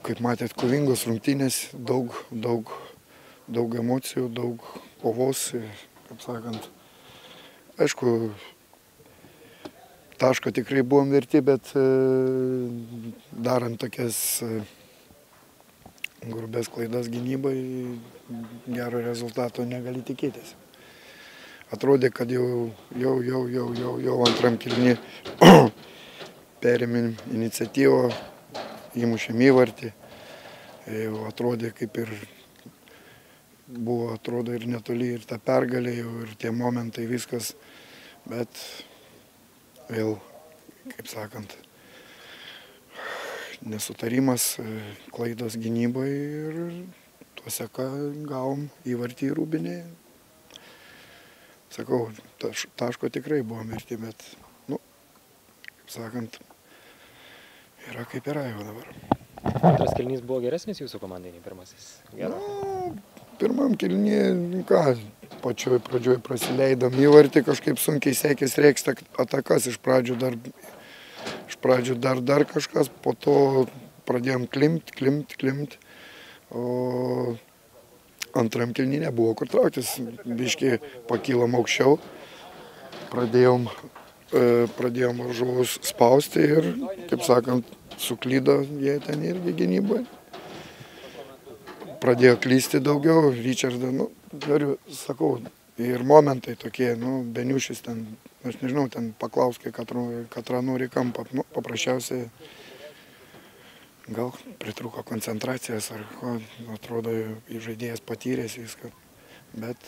Kaip matėt, kovingos rungtynės, daug emocijų, daug kovos, kaip sakant. Aišku, tašką tikrai buvom verti, bet darant tokias grubės klaidas gynybai, gero rezultato negali tikėtis. Atrodė, kad jau antram kėliny perėmėm iniciatyvą, įmušėm įvartį. Jau atrodė kaip ir buvo, atrodo ir netoli, ir ta pergalė, jau ir tie momentai, viskas. Bet vėl, kaip sakant, nesutarimas, klaidos gynybai ir tuose, ką gavom įvartį į Rūbinę. Sakau, taško tikrai buvom verti, bet, kaip sakant, yra kaip yra jau dabar. Antras kėlinys buvo geresnis jūsų komandai nei pirmasis? Pirmam kėlinyje, pačioj pradžioj prasileidom įvartį, kažkaip sunkiai sekės reikšti atakas. Iš pradžių dar kažkas, po to pradėjom klimt. O antram kėlinyje nebuvo kur trauktis, biškį pakilom aukščiau, pradėjom varžovus spausti ir, kaip sakant, suklydo jie ten irgi gynyboje. Pradėjo klysti daugiau, Ričardą, sakau, ir momentai tokie, Beniušis ten, aš nežinau, ten paklausk, katrą nori kampą, paprasčiausiai gal pritrūko koncentracijos ar ko, atrodo, žaidėjas patyręs viską, bet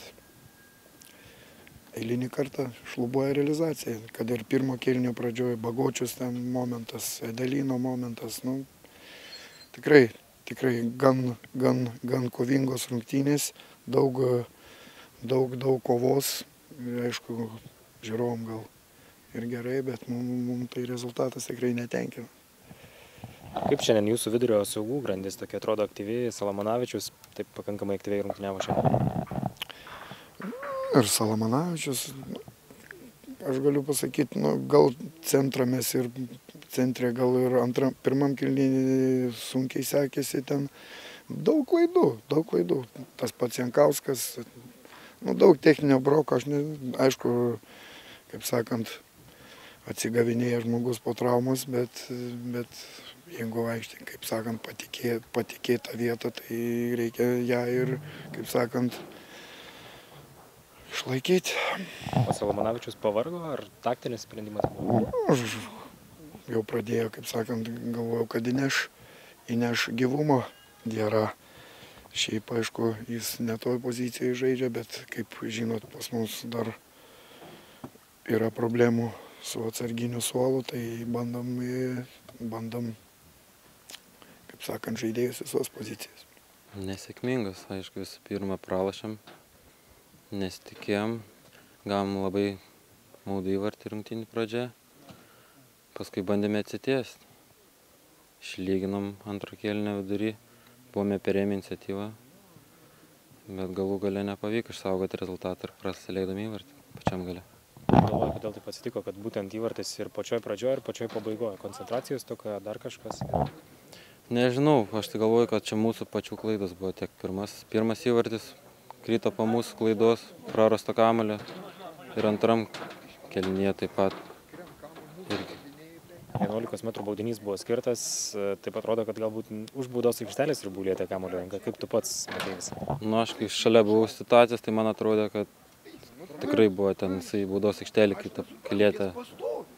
eilinį kartą šlubuoja realizacija, kad ir pirmo kėlinio pradžioje Bagočius ten momentas, Edelino momentas, tikrai gan kovingos rungtynės, daug kovos, aišku, žiūrovom gal ir gerai, bet mums tai rezultatas tikrai netenkina. Kaip šiandien jūsų vidurio saugų grandis tokia atrodo aktyvi, Salamanavičius taip pakankamai aktyviai rungtyniavo šiandien? Ir Salamanavičius, aš galiu pasakyti, gal centrą mes ir centre, gal ir pirmam kėliny sunkiai sekėsi ten. Daug klaidų. Tas pats Jankauskas, daug techninio broko, aišku, kaip sakant, atsigavinėja žmogus po traumos, bet jeigu aikštė, kaip sakant, patikėta vieta, tai reikia ją ir, kaip sakant, išlaikyti. O Salamanavičius pavargo, ar taktinis sprendimas buvo? Jau pradėjo, kaip sakant, galvojau, kad įneš gyvumo Diarra. Šiaip, aišku, jis ne toj pozicijoje žaidžia, bet, kaip žinot, pas mus dar yra problemų su atsarginiu suolu, tai bandom, kaip sakant, žaidėjus visos pozicijas. Nesėkmingas, aišku, visų pirma pralašėm, nesitikėjom, gavom labai maudų įvartį rungtynių pradžioje, paskui bandėme atsitiesti, išlyginom antro kėlinio vidury, buvome perėmę iniciatyvą, bet galų gale nepavyko išsaugoti rezultatą ir prasileidom įvartį pačiam gale. Galvoju, kodėl taip atsitiko, kad būtent įvartis ir pačioj pradžioje, ir pačioj pabaigoje. Koncentracijos tokia, dar kažkas? Nežinau, aš tai galvoju, kad čia mūsų pačių klaidos buvo tiek pirmas įvartis, krito po mūsų klaidos, prarasto kamuolio ir antram kėlinyje taip pat. 11 metrų baudinys buvo skirtas, taip atrodo, kad galbūt už baudos aikštelės ribų lietė kamuolio ranką. Kaip tu pats matei visą? Aš kai šalia buvau situacijos, tai man atrodė, kad tikrai buvo ten į baudos aikštelį, kai lietė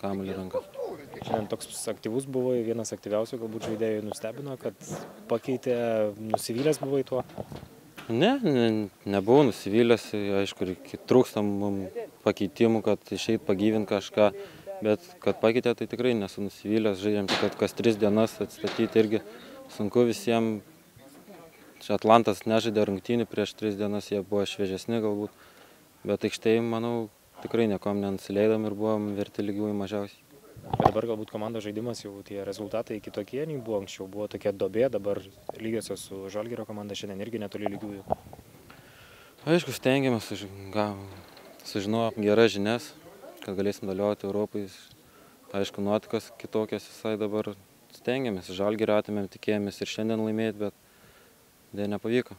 kamuolio ranką. Šiandien toks aktyvus buvo, vienas aktyviausių galbūt žaidėjų nustebino, kad pakeitė, nusivylęs buvai tuo? Nebuvau nusivylęs, aišku, trūksta mums pakeitimų, kad išeit pagyvinti kažką. Bet kad pakeitė, tai tikrai nesu nusivylęs, žaidėm tik kas 3 dienas atstatyti irgi sunku visiems. Čia Atlantas nežaidė rungtynių, prieš 3 dienas jie buvo šviežesni galbūt, bet aikštėje, manau, tikrai niekom nenusileidom ir buvom verti lygiųjų mažiausiai. Bet dabar galbūt komandos žaidimas jau tie rezultatai kitokie nei buvo anksčiau, buvo tokia duobė, dabar lygiosios su Žalgirio komanda šiandien irgi netoli lygiųjų. Aišku, stengiamės, sužinojom geras žinias, kad galėsim dalyvauti Europai. Aišku, nuotaikos kitokios visai dabar, stengiamės. Žalgirio atėmėm, tikėjomės ir šiandien laimėti, bet dėl nepavyko.